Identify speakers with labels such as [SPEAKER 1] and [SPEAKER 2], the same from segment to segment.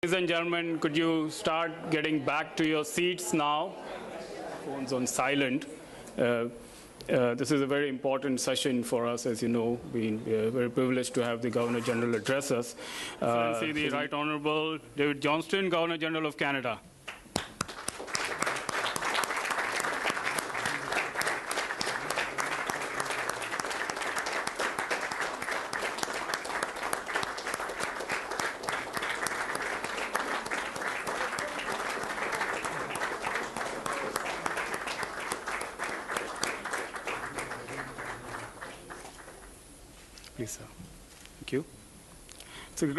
[SPEAKER 1] Ladies and gentlemen, could you start getting back to your seats now? Phones on silent. This is a very important session for us, as you know. We are very privileged to have the Governor General address us. The Right Honourable David Johnston, Governor General of Canada. Please, sir. Thank you.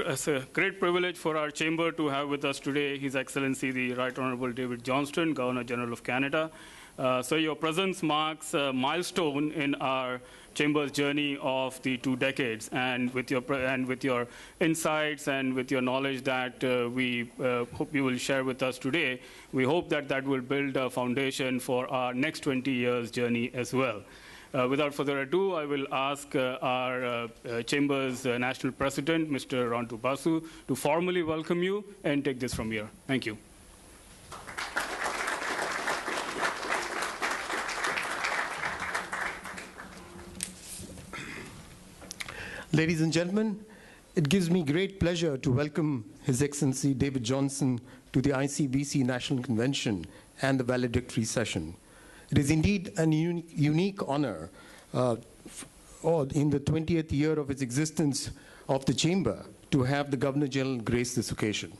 [SPEAKER 1] It's a great privilege for our chamber to have with us today His Excellency the Right Honourable David Johnston, Governor General of Canada. So your presence marks a milestone in our chamber's journey of the 2 decades, and with your insights and with your knowledge that we hope you will share with us today, we hope that that will build a foundation for our next 20 years journey as well. Without further ado, I will ask our Chamber's National President, Mr. Rontu Basu, to formally welcome you and take this from here. Thank you.
[SPEAKER 2] Ladies and gentlemen, it gives me great pleasure to welcome His Excellency David Johnston to the ICBC National Convention and the Valedictory session. It is indeed a unique honor in the 20th year of its existence of the Chamber to have the Governor General grace this occasion.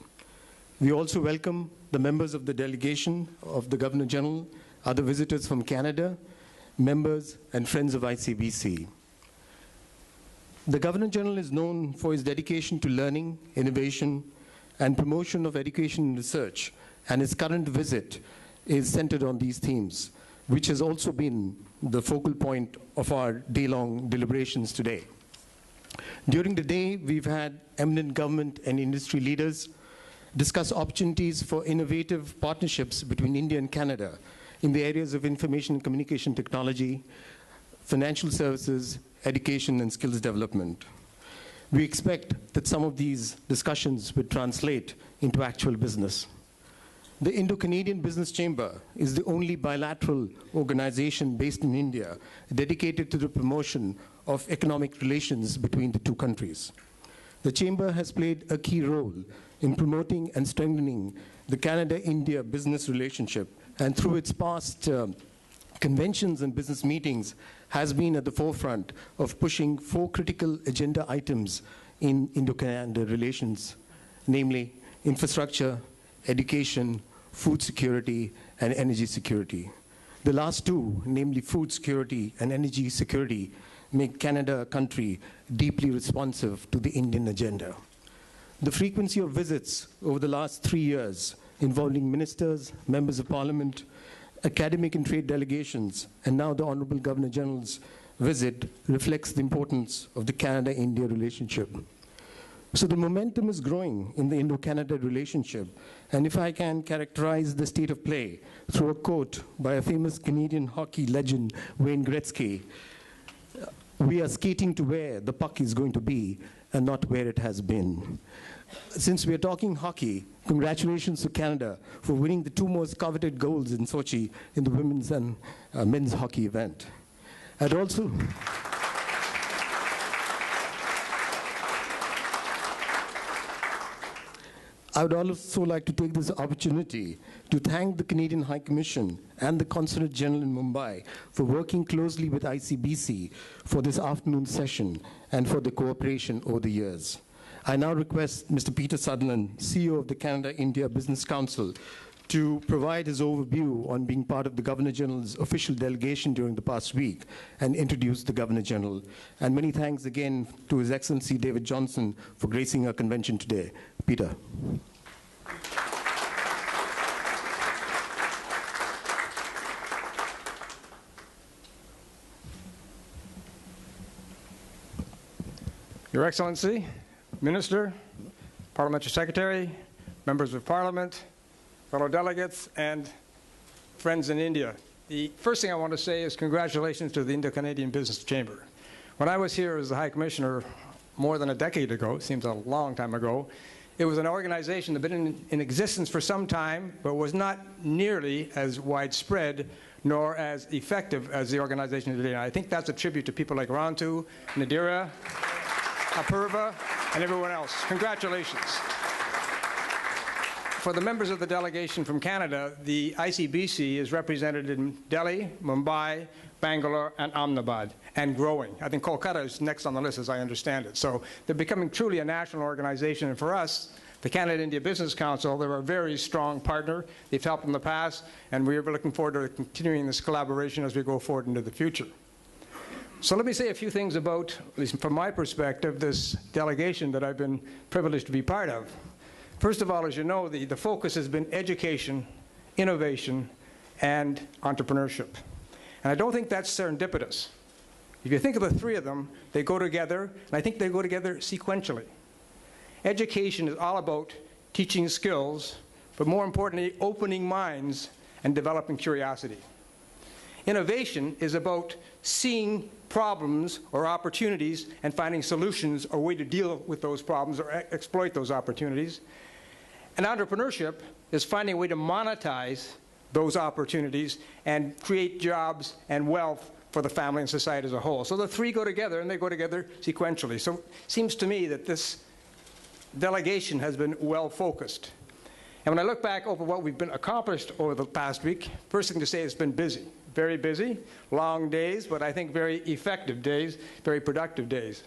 [SPEAKER 2] We also welcome the members of the delegation of the Governor General, other visitors from Canada, members and friends of ICBC. The Governor General is known for his dedication to learning, innovation, and promotion of education and research, and his current visit is centered on these themes, which has also been the focal point of our day-long deliberations today. During the day, we've had eminent government and industry leaders discuss opportunities for innovative partnerships between India and Canada in the areas of information and communication technology, financial services, education, and skills development. We expect that some of these discussions would translate into actual business. The Indo-Canadian Business Chamber is the only bilateral organization based in India dedicated to the promotion of economic relations between the two countries. The Chamber has played a key role in promoting and strengthening the Canada-India business relationship, and through its past conventions and business meetings has been at the forefront of pushing 4 critical agenda items in Indo-Canada relations, namely infrastructure, education, food security, and energy security. The last 2, namely food security and energy security, make Canada a country deeply responsive to the Indian agenda. The frequency of visits over the last 3 years involving ministers, members of parliament, academic and trade delegations, and now the Honorable Governor General's visit reflects the importance of the Canada-India relationship. So the momentum is growing in the Indo-Canada relationship, and if I can characterize the state of play through a quote by a famous Canadian hockey legend, Wayne Gretzky, we are skating to where the puck is going to be and not where it has been. Since we are talking hockey, congratulations to Canada for winning the 2 most coveted goals in Sochi in the women's and men's hockey event. I would also like to take this opportunity to thank the Canadian High Commission and the Consulate General in Mumbai for working closely with ICBC for this afternoon session and for the cooperation over the years. I now request Mr. Peter Sutherland, CEO of the Canada-India Business Council, to provide his overview on being part of the Governor General's official delegation during the past week and introduce the Governor General. And many thanks again to His Excellency David Johnston for gracing our convention today. Peter.
[SPEAKER 3] Your Excellency, Minister, Parliamentary Secretary, Members of Parliament, fellow delegates, and friends in India. The first thing I want to say is congratulations to the Indo-Canadian Business Chamber. When I was here as the High Commissioner more than a decade ago, seems a long time ago, it was an organization that had been in existence for some time, but was not nearly as widespread nor as effective as the organization today. And I think that's a tribute to people like Rantu, Nadira, Apurva, and everyone else. Congratulations. For the members of the delegation from Canada, the ICBC is represented in Delhi, Mumbai, Bangalore, and Ahmedabad, and growing. I think Kolkata is next on the list, as I understand it. So they're becoming truly a national organization. And for us, the Canada-India Business Council, they're a very strong partner. They've helped in the past, and we're looking forward to continuing this collaboration as we go forward into the future. So let me say a few things about, at least from my perspective, this delegation that I've been privileged to be part of. First of all, as you know, the focus has been education, innovation, and entrepreneurship. And I don't think that's serendipitous. If you think of the three of them, they go together, and I think they go together sequentially. Education is all about teaching skills, but more importantly, opening minds and developing curiosity. Innovation is about seeing problems or opportunities and finding solutions or a way to deal with those problems or exploit those opportunities. And entrepreneurship is finding a way to monetize those opportunities and create jobs and wealth for the family and society as a whole. So the three go together, and they go together sequentially. So it seems to me that this delegation has been well focused. And when I look back over what we've been accomplished over the past week, first thing to say, it's been busy. Very busy, long days, but I think very effective days, very productive days.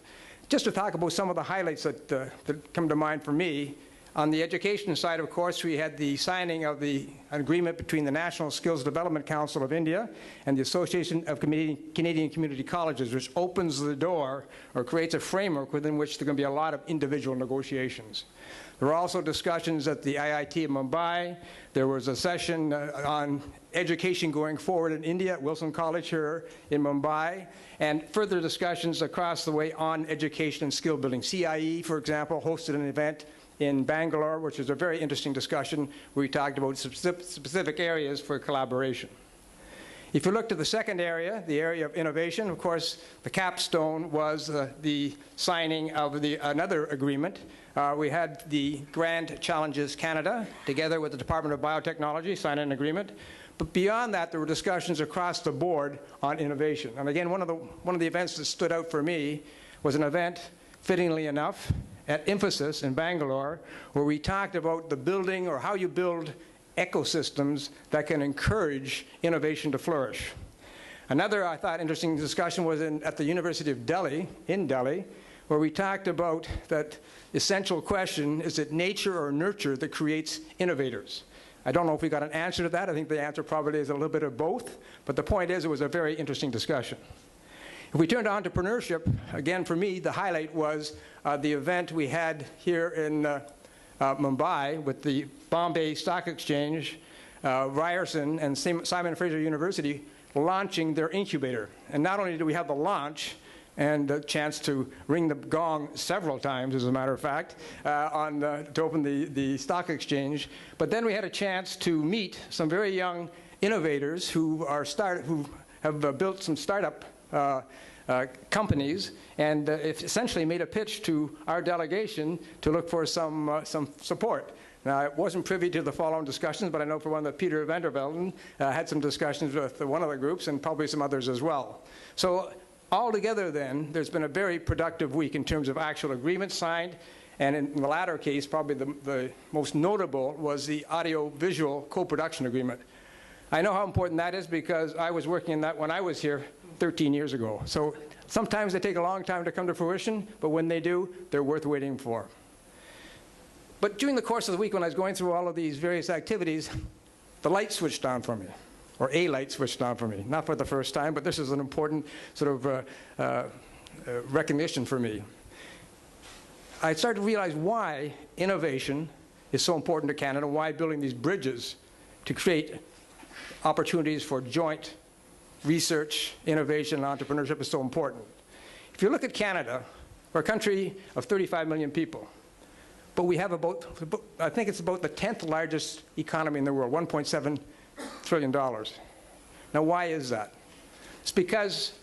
[SPEAKER 3] Just to talk about some of the highlights that come to mind for me, on the education side, of course, we had the signing of an agreement between the National Skills Development Council of India and the Association of Canadian Community Colleges, which opens the door or creates a framework within which there are going to be a lot of individual negotiations. There were also discussions at the IIT of Mumbai. There was a session on education going forward in India at Wilson College here in Mumbai, and further discussions across the way on education and skill building. CIE, for example, hosted an event in Bangalore, which was a very interesting discussion where we talked about specific areas for collaboration. If you look to the second area, the area of innovation, of course, the capstone was the signing of another agreement. We had the Grand Challenges Canada, together with the Department of Biotechnology, sign an agreement. But beyond that, there were discussions across the board on innovation. And again, one of the events that stood out for me was an event, fittingly enough, at Infosys in Bangalore, where we talked about the building or how you build ecosystems that can encourage innovation to flourish. Another, I thought, interesting discussion was at the University of Delhi, in Delhi, where we talked about that essential question, is it nature or nurture that creates innovators? I don't know if we got an answer to that. I think the answer probably is a little bit of both. But the point is, it was a very interesting discussion. If we turn to entrepreneurship, again, for me, the highlight was the event we had here in Mumbai with the Bombay Stock Exchange, Ryerson, and Simon Fraser University launching their incubator. And not only do we have the launch and the chance to ring the gong several times, as a matter of fact, to open the stock exchange, but then we had a chance to meet some very young innovators who have built some startup companies, and essentially made a pitch to our delegation to look for some support. Now, I wasn't privy to the follow-on discussions, but I know for one that Peter Vandervelden had some discussions with one of the groups and probably some others as well. So altogether then, there's been a very productive week in terms of actual agreements signed, and in the latter case, probably the most notable was the audio-visual co-production agreement. I know how important that is because I was working on that when I was here 13 years ago. So sometimes they take a long time to come to fruition, but when they do, they're worth waiting for. But during the course of the week, when I was going through all of these various activities, the light switched on for me, or a light switched on for me. Not for the first time, but this is an important sort of recognition for me. I started to realize why innovation is so important to Canada, why building these bridges to create opportunities for joint research, innovation, and entrepreneurship is so important. If you look at Canada, we're a country of 35 million people, but we have I think it's about the 10th largest economy in the world, $1.7 trillion. Now, why is that? It's because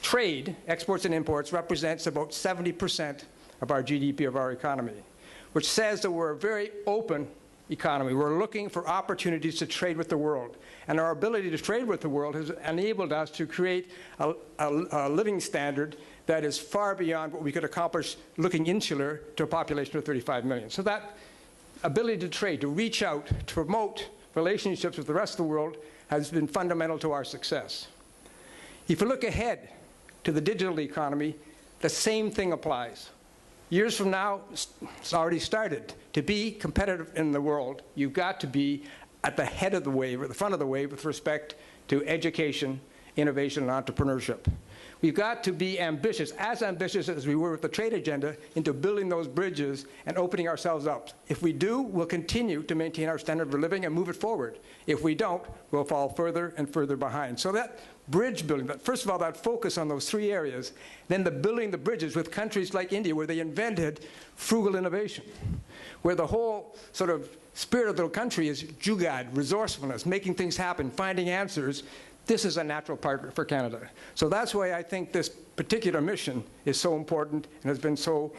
[SPEAKER 3] trade, exports and imports, represents about 70% of our GDP of our economy. which says that we're a very open economy. We're looking for opportunities to trade with the world. And our ability to trade with the world has enabled us to create a living standard that is far beyond what we could accomplish looking insular to a population of 35 million. So that ability to trade, to reach out, to promote relationships with the rest of the world has been fundamental to our success. If you look ahead to the digital economy, the same thing applies. Years from now, it's already started. To be competitive in the world, you've got to be at the head of the wave, or the front of the wave, with respect to education, innovation, and entrepreneurship. We've got to be ambitious as we were with the trade agenda, into building those bridges and opening ourselves up. If we do, we'll continue to maintain our standard of living and move it forward. If we don't, we'll fall further and further behind. So that bridge building, first of all, that focus on those three areas, then building the bridges with countries like India, where they invented frugal innovation, where the whole sort of spirit of the country is jugaad, resourcefulness, making things happen, finding answers. This is a natural partner for Canada. So that's why I think this particular mission is so important and has been so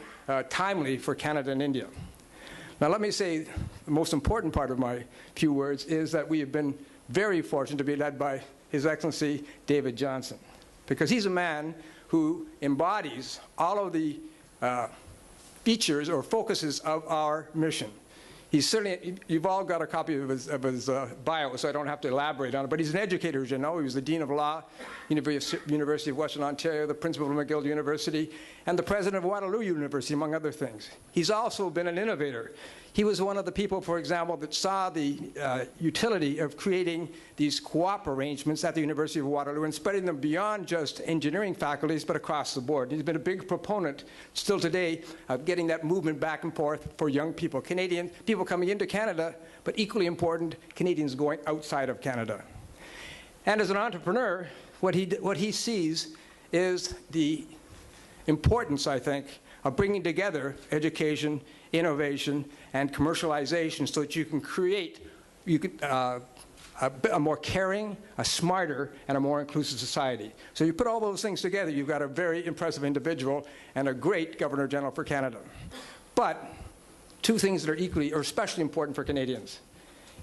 [SPEAKER 3] timely for Canada and India. Now let me say the most important part of my few words is that we have been very fortunate to be led by His Excellency David Johnson, because he's a man who embodies all of the features or focuses of our mission. He's certainly, you've all got a copy of his bio, so I don't have to elaborate on it, but he's an educator, as you know. He was the Dean of Law, University of Western Ontario, the Principal of McGill University, and the President of Waterloo University, among other things. He's also been an innovator. He was one of the people, for example, that saw the utility of creating these co-op arrangements at the University of Waterloo and spreading them beyond just engineering faculties, but across the board. He's been a big proponent, still today, of getting that movement back and forth for young people. Canadian people coming into Canada, but equally important, Canadians going outside of Canada. And as an entrepreneur, what he sees is the importance, I think, of bringing together education, innovation, and commercialization so that you can create a more caring, a smarter, and a more inclusive society. So you put all those things together, you've got a very impressive individual and a great Governor General for Canada. But two things that are equally or especially important for Canadians.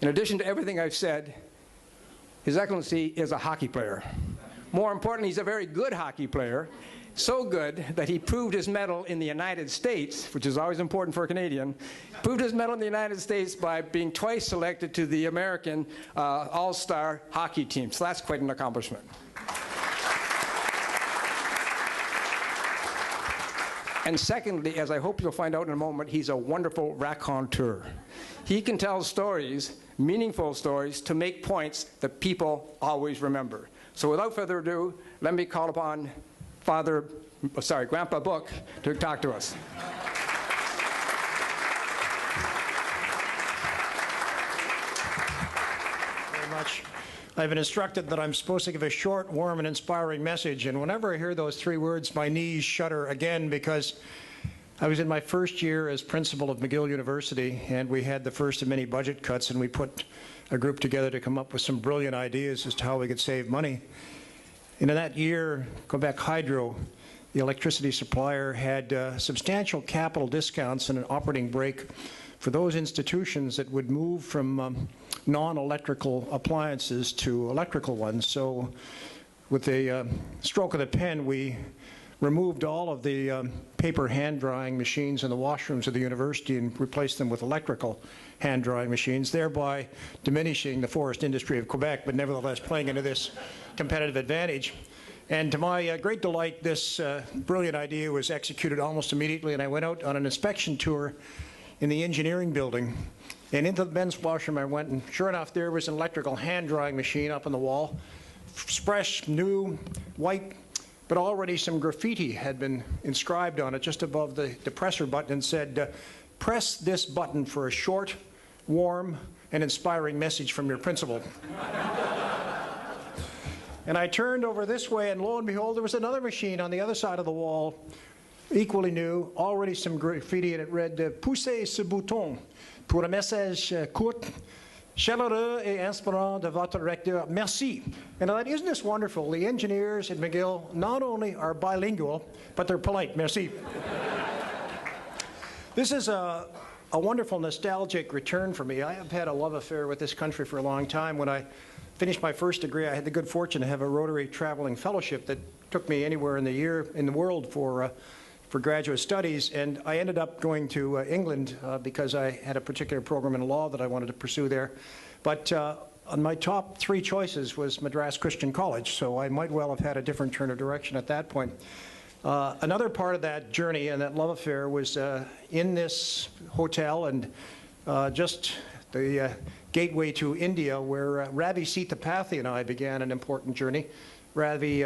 [SPEAKER 3] In addition to everything I've said, His Excellency is a hockey player. More importantly, he's a very good hockey player. So good that he proved his mettle in the United States, which is always important for a Canadian, proved his mettle in the United States by being twice selected to the American All-Star hockey team. So that's quite an accomplishment. And secondly, as I hope you'll find out in a moment, he's a wonderful raconteur. He can tell stories, meaningful stories, to make points that people always remember. So without further ado, let me call upon Grandpa Book to talk to us.
[SPEAKER 4] Very much. I've been instructed that I'm supposed to give a short, warm, and inspiring message, and whenever I hear those three words, my knees shudder again, because I was in my first year as principal of McGill University, and we had the first of many budget cuts, and we put a group together to come up with some brilliant ideas as to how we could save money. And in that year, Quebec Hydro, the electricity supplier, had substantial capital discounts and an operating break for those institutions that would move from non-electrical appliances to electrical ones. So with a stroke of the pen, we removed all of the paper hand-drying machines in the washrooms of the university and replaced them with electrical hand-drying machines, thereby diminishing the forest industry of Quebec, but nevertheless playing into this competitive advantage. And to my great delight, this brilliant idea was executed almost immediately, and I went out on an inspection tour in the engineering building. And into the men's washroom I went, and sure enough, there was an electrical hand-drying machine up on the wall, fresh, new, white, but already some graffiti had been inscribed on it just above the presser button and said, "Press this button for a short, warm, and inspiring message from your principal." And I turned over this way, and lo and behold, there was another machine on the other side of the wall, equally new, already some graffiti, and it read, "Poussez ce bouton pour un message court, chaleureux et inspirant de votre recteur. Merci." And I thought, isn't this wonderful? The engineers at McGill not only are bilingual, but they're polite. Merci. This is a a wonderful nostalgic return for me. I have had a love affair with this country for a long time. When I finished my first degree, I had the good fortune to have a Rotary traveling fellowship that took me anywhere in the world for graduate studies, and I ended up going to England because I had a particular program in law that I wanted to pursue there. But on my top 3 choices was Madras Christian College, so I might well have had a different turn of direction at that point. Another part of that journey and that love affair was in this hotel and just the gateway to India, where Ravi Sitapathy and I began an important journey. Ravi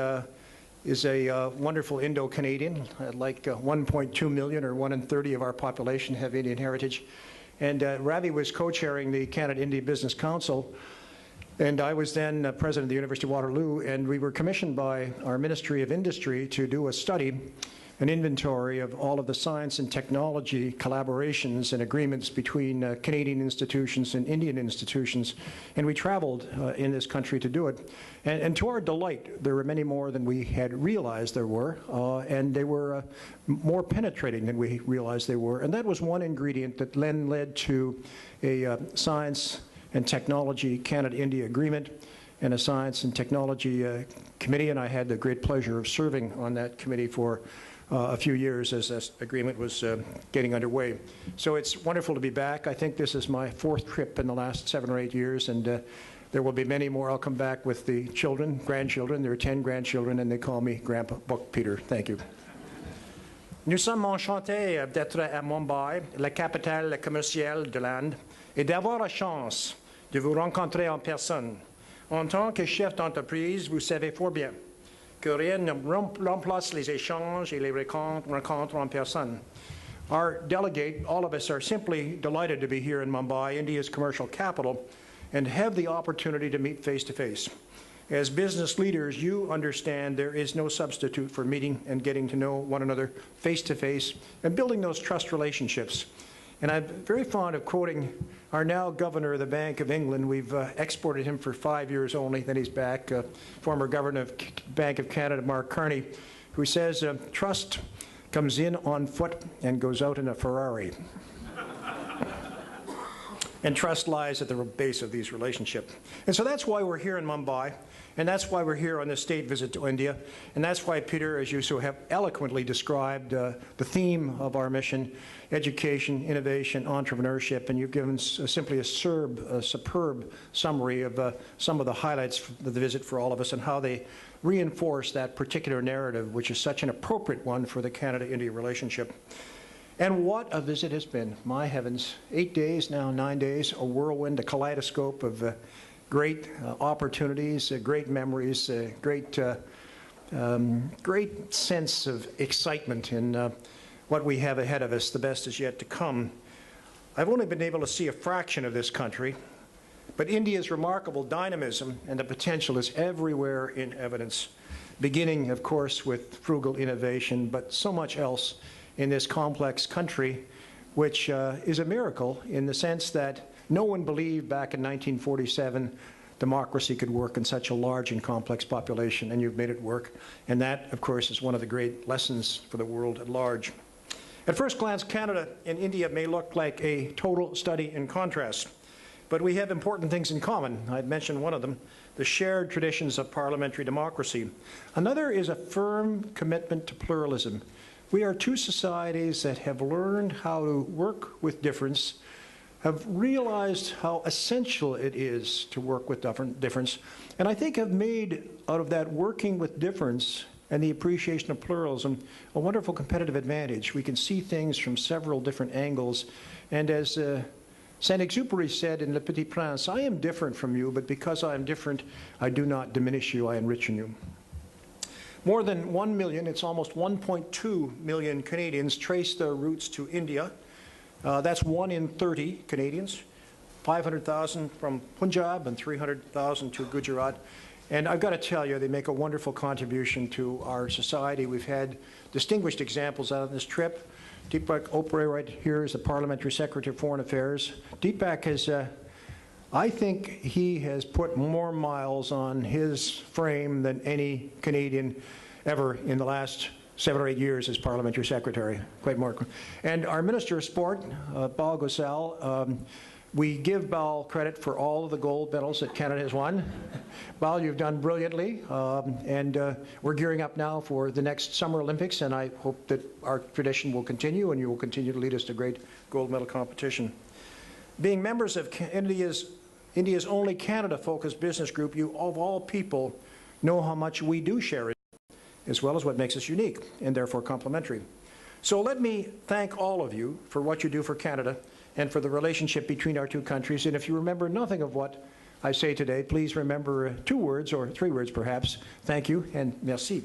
[SPEAKER 4] is a wonderful Indo-Canadian, like 1.2 million, or 1 in 30 of our population have Indian heritage. And Ravi was co-chairing the Canada-India Business Council, and I was then president of the University of Waterloo, and we were commissioned by our Ministry of Industry to do a study, an inventory of all of the science and technology collaborations and agreements between Canadian institutions and Indian institutions. And we traveled in this country to do it. And to our delight, there were many more than we had realized there were, and they were more penetrating than we realized they were. And that was one ingredient that then led to a science and technology Canada-India agreement and a science and technology committee. And I had the great pleasure of serving on that committee for a few years as this agreement was getting underway. So it's wonderful to be back. I think this is my 4th trip in the last 7 or 8 years, and there will be many more. I'll come back with the children, grandchildren. There are 10 grandchildren, and they call me Grandpa Buck Peter. Thank you.
[SPEAKER 5] Nous sommes enchantés d'être à Mumbai, la capitale commerciale de l'Inde, et d'avoir la chance de vous rencontrer en personne. En tant que chef d'entreprise, vous savez fort bien que rien ne remplace les échanges et les rencontres en personne. Our delegate, all of us, are simply delighted to be here in Mumbai, India's commercial capital, and have the opportunity to meet face-to-face. As business leaders, you understand there is no substitute for meeting and getting to know one another face-to-face and building those trust relationships. And I'm very fond of quoting our now governor of the Bank of England. We've exported him for 5 years only, then he's back, former governor of Bank of Canada, Mark Carney, who says, trust comes in on foot and goes out in a Ferrari. And trust lies at the base of these relationships. And so that's why we're here in Mumbai, and that's why we're here on this state visit to India, and that's why, Peter, as you so have eloquently described the theme of our mission, education, innovation, entrepreneurship, and you've given simply a superb summary of some of the highlights of the visit for all of us and how they reinforce that particular narrative, which is such an appropriate one for the Canada-India relationship. And what a visit has been. My heavens, 8 days now, 9 days, a whirlwind, a kaleidoscope of great opportunities, great memories, great sense of excitement in what we have ahead of us. The best is yet to come. I've only been able to see a fraction of this country, but India's remarkable dynamism and the potential is everywhere in evidence, beginning, of course, with frugal innovation, but so much else in this complex country, which is a miracle in the sense that no one believed back in 1947 democracy could work in such a large and complex population, and you've made it work. And that, of course, is one of the great lessons for the world at large. At first glance, Canada and India may look like a total study in contrast, but we have important things in common. I'd mentioned one of them, the shared traditions of parliamentary democracy. Another is a firm commitment to pluralism. We are two societies that have learned how to work with difference, have realized how essential it is to work with difference, and I think have made out of that working with difference and the appreciation of pluralism a wonderful competitive advantage. We can see things from several different angles, and as Saint-Exupéry said in Le Petit Prince, I am different from you, but because I am different, I do not diminish you, I enrich in you. More than 1 million, it's almost 1.2 million Canadians trace their roots to India. That's 1 in 30 Canadians, 500,000 from Punjab and 300,000 to Gujarat. And I've got to tell you, they make a wonderful contribution to our society. We've had distinguished examples out of this trip. Deepak Oberoi right here is the Parliamentary Secretary of Foreign Affairs. Deepak has, I think he has put more miles on his frame than any Canadian ever in the last 7 or 8 years as parliamentary secretary, quite more. And our Minister of Sport, Bal Gosal, we give Bal credit for all of the gold medals that Canada has won. Bal, you've done brilliantly, and we're gearing up now for the next Summer Olympics, and I hope that our tradition will continue and you will continue to lead us to great gold medal competition. Being members of India's only Canada-focused business group, you, of all people, know how much we do share, as well as what makes us unique and therefore complementary. So let me thank all of you for what you do for Canada and for the relationship between our two countries. And if you remember nothing of what I say today, please remember 2 words, or 3 words perhaps. Thank you and merci.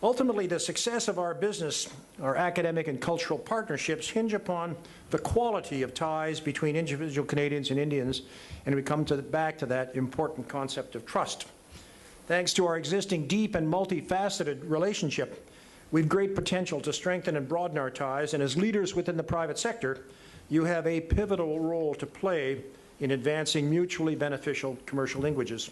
[SPEAKER 5] Ultimately, the success of our business, our academic and cultural partnerships hinge upon the quality of ties between individual Canadians and Indians, and we come back to that important concept of trust. Thanks to our existing deep and multifaceted relationship, we've great potential to strengthen and broaden our ties, and as leaders within the private sector, you have a pivotal role to play in advancing mutually beneficial commercial linkages.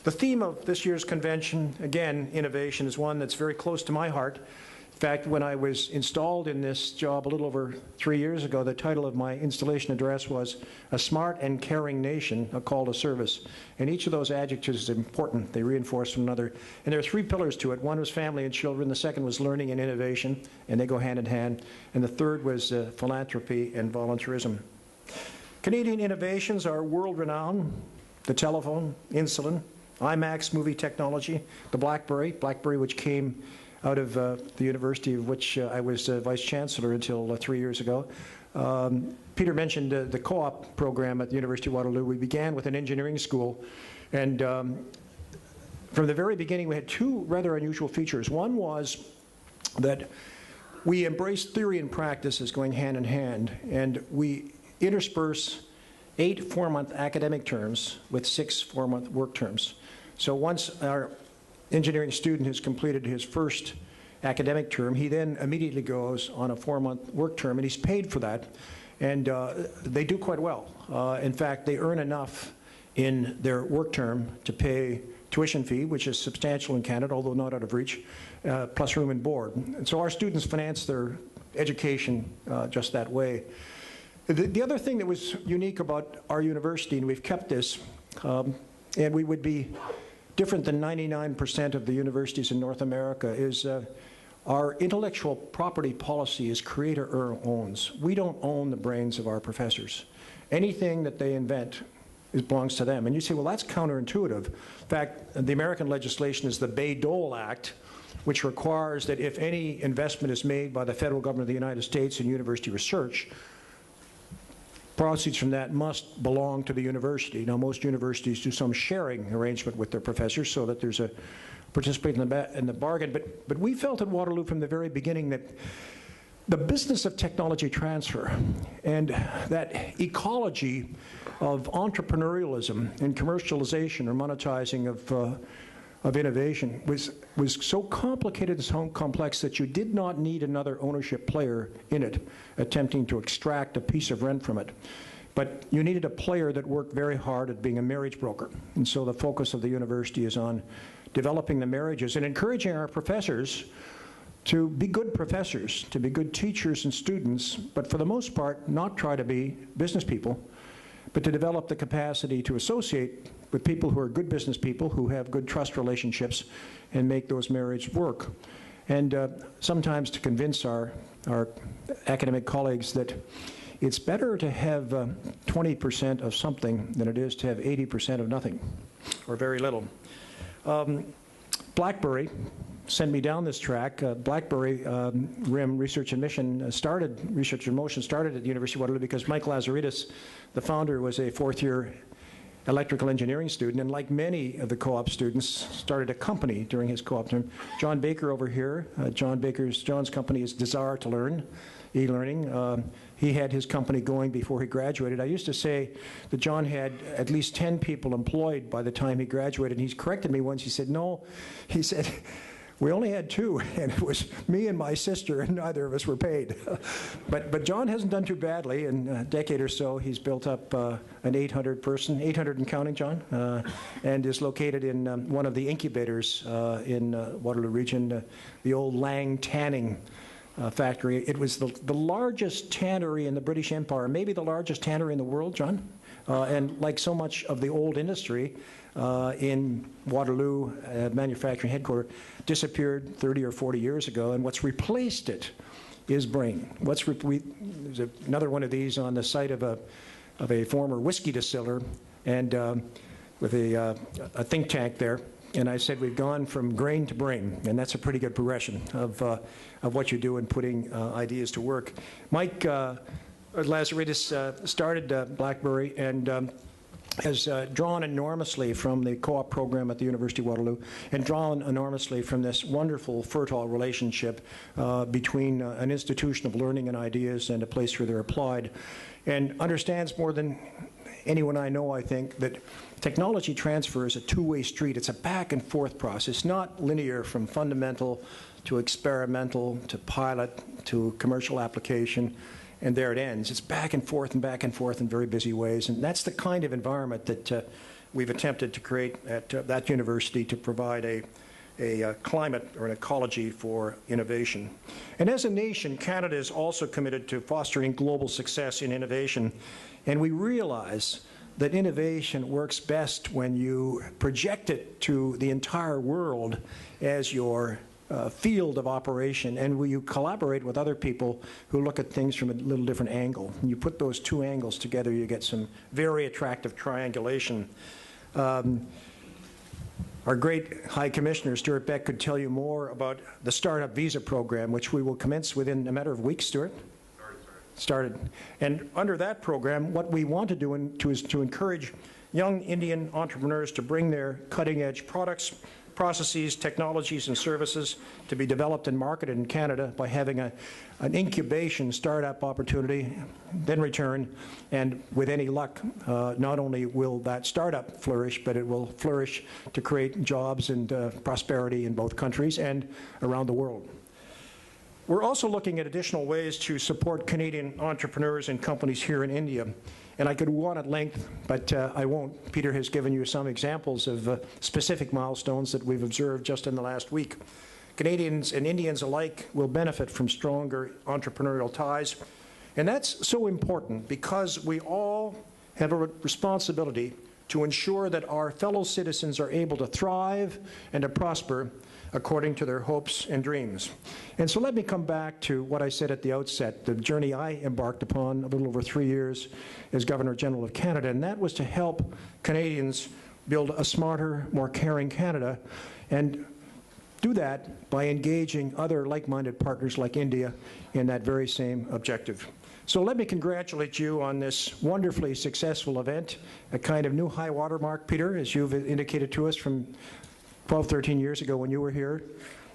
[SPEAKER 5] The theme of this year's convention, again, innovation, is one that's very close to my heart. In fact, when I was installed in this job a little over 3 years ago, the title of my installation address was "A Smart and Caring Nation, a Call to Service." And each of those adjectives is important. They reinforce one another. And there are 3 pillars to it. One was family and children. The second was learning and innovation, and they go hand in hand. And the third was philanthropy and volunteerism. Canadian innovations are world-renowned. The telephone, insulin, IMAX movie technology, the BlackBerry which came out of the university of which I was vice chancellor until 3 years ago. Peter mentioned the co-op program at the University of Waterloo. We began with an engineering school, and from the very beginning we had 2 rather unusual features. One was that we embraced theory and practice as going hand in hand, and we intersperse 8 4-month academic terms with 6 4-month work terms. So once our engineering student has completed his first academic term, he then immediately goes on a 4-month work term, and he's paid for that. And they do quite well. In fact, they earn enough in their work term to pay tuition fee, which is substantial in Canada, although not out of reach, plus room and board. And so our students finance their education just that way. The other thing that was unique about our university, and we've kept this, and we would be different than 99% of the universities in North America, is our intellectual property policy is creator owns. We don't own the brains of our professors. Anything that they invent belongs to them. And you say, well, that's counterintuitive. In fact, the American legislation is the Bayh-Dole Act, which requires that if any investment is made by the federal government of the United States in university research, proceeds from that must belong to the university. Now, most universities do some sharing arrangement with their professors so that there's a participate in the bargain. But we felt at Waterloo from the very beginning that the business of technology transfer and that ecology of entrepreneurialism and commercialization or monetizing of innovation was so complicated and so complex that you did not need another ownership player in it attempting to extract a piece of rent from it. But you needed a player that worked very hard at being a marriage broker. And so the focus of the university is on developing the marriages and encouraging our professors to be good professors, to be good teachers and students, but for the most part, not try to be business people, but to develop the capacity to associate with people who are good business people, who have good trust relationships, and make those marriages work. And sometimes to convince our academic colleagues that it's better to have 20% of something than it is to have 80% of nothing, or very little. BlackBerry sent me down this track. BlackBerry RIM, Research and Mission, Research and Motion started at the University of Waterloo because Mike Lazaridis, the founder, was a 4th-year electrical engineering student, and like many of the co-op students, started a company during his co-op term. John Baker over here, John's company is Desire to Learn, e-learning. He had his company going before he graduated. I used to say that John had at least 10 people employed by the time he graduated, and he's corrected me once. He said, no, he said, We only had two, and it was me and my sister, and neither of us were paid. But John hasn't done too badly. In a decade or so, he's built up an 800-person, 800 and counting, John, and is located in one of the incubators in Waterloo region, the old Lang tanning factory. It was the largest tannery in the British Empire, maybe the largest tannery in the world, John. And like so much of the old industry in Waterloo, manufacturing headquarters, disappeared 30 or 40 years ago, and what's replaced it is brain. There's another one of these on the site of a former whiskey distiller, and with a think tank there. And I said we've gone from grain to brain, and that's a pretty good progression of what you do in putting ideas to work. Mike Lazaridis started BlackBerry and has drawn enormously from the co-op program at the University of Waterloo and drawn enormously from this wonderful, fertile relationship between an institution of learning and ideas and a place where they're applied, and understands more than anyone I know, I think, that technology transfer is a two-way street. It's a back-and-forth process, not linear from fundamental to experimental to pilot to commercial application, and there it ends. It's back and forth in very busy ways, and that's the kind of environment that we've attempted to create at that university to provide a climate or an ecology for innovation. And as a nation, Canada is also committed to fostering global success in innovation, and we realize that innovation works best when you project it to the entire world as your field of operation, and will you collaborate with other people who look at things from a little different angle. And you put those two angles together, you get some very attractive triangulation. Our great High Commissioner, Stuart Beck, could tell you more about the Startup Visa Program, which we will commence within a matter of weeks, Stuart? Started. And under that program, what we want to do is to encourage young Indian entrepreneurs to bring their cutting-edge products, processes, technologies, and services to be developed and marketed in Canada by having an incubation startup opportunity, then return, and with any luck, not only will that startup flourish, but it will flourish to create jobs and prosperity in both countries and around the world. We're also looking at additional ways to support Canadian entrepreneurs and companies here in India. And I could go on at length, but I won't. Peter has given you some examples of specific milestones that we've observed just in the last week. Canadians and Indians alike will benefit from stronger entrepreneurial ties. And that's so important because we all have a responsibility to ensure that our fellow citizens are able to thrive and to prosper according to their hopes and dreams. And so let me come back to what I said at the outset, the journey I embarked upon a little over 3 years as Governor General of Canada, and that was to help Canadians build a smarter, more caring Canada, and do that by engaging other like-minded partners like India in that very same objective. So let me congratulate you on this wonderfully successful event, a kind of new high watermark, Peter, as you've indicated to us from 12, 13 years ago when you were here,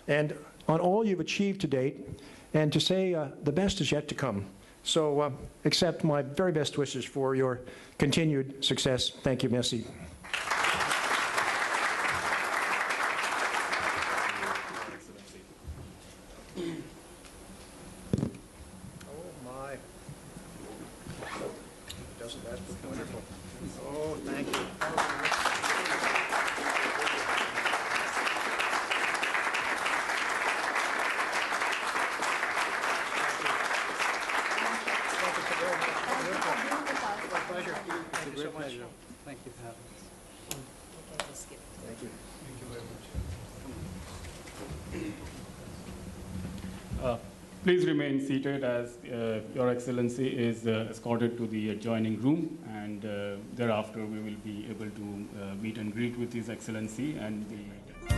[SPEAKER 5] and on all you've achieved to date, and to say the best is yet to come. So accept my very best wishes for your continued success. Thank you, merci.
[SPEAKER 1] Please remain seated as Your Excellency is escorted to the adjoining room, and thereafter we will be able to meet and greet with His Excellency and the